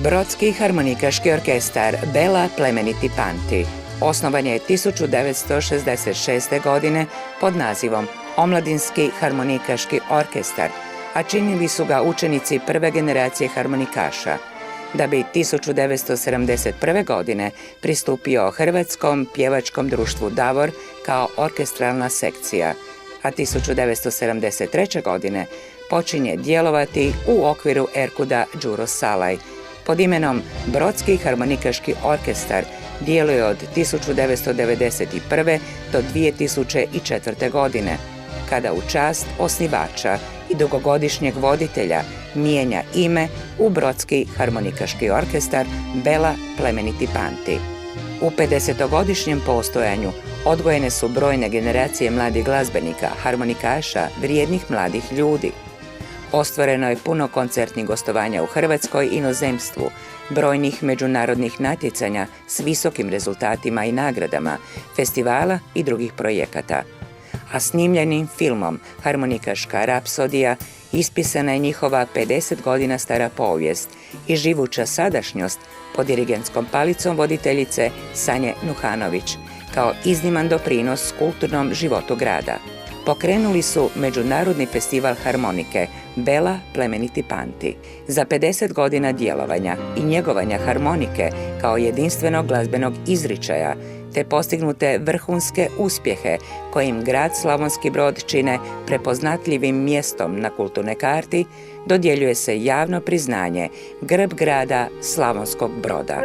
Brodski harmonikaški orkestar Bela Plemeniti Panti osnovan je 1966. godine pod nazivom Omladinski harmonikaški orkestar, a činili su ga učenici prve generacije harmonikaša, da bi 1971. godine pristupio Hrvatskom pjevačkom društvu Davor kao orkestralna sekcija, a 1973. godine počinje djelovati u okviru Erkuda Đuro Salaj. Pod imenom Brodski harmonikaški orkestar djeluje od 1991. do 2004. godine, kada u čast osnivača i dugogodišnjeg voditelja mijenja ime u Brodski harmonikaški orkestar Bela Plemeniti Panti. U 50-godišnjem postojanju odgojene su brojne generacije mladih glazbenika, harmonikaša, vrijednih mladih ljudi. Ostvareno je puno koncertnih gostovanja u Hrvatskoj i inozemstvu, brojnih međunarodnih natjecanja s visokim rezultatima i nagradama, festivala i drugih projekata. A snimljenim filmom Harmonikaška rapsodija ispisana je njihova 50 godina stara povijest i živuća sadašnjost pod dirigentskom palicom voditeljice Sanje Nuhanović, kao izniman doprinos kulturnom životu grada. Pokrenuli su Međunarodni festival harmonike Bela Plemeniti Panti. Za 50 godina djelovanja i njegovanja harmonike kao jedinstvenog glazbenog izričaja, te postignute vrhunske uspjehe kojim grad Slavonski Brod čine prepoznatljivim mjestom na kulturnoj karti, dodjeljuje se javno priznanje Grb grada Slavonskog Broda.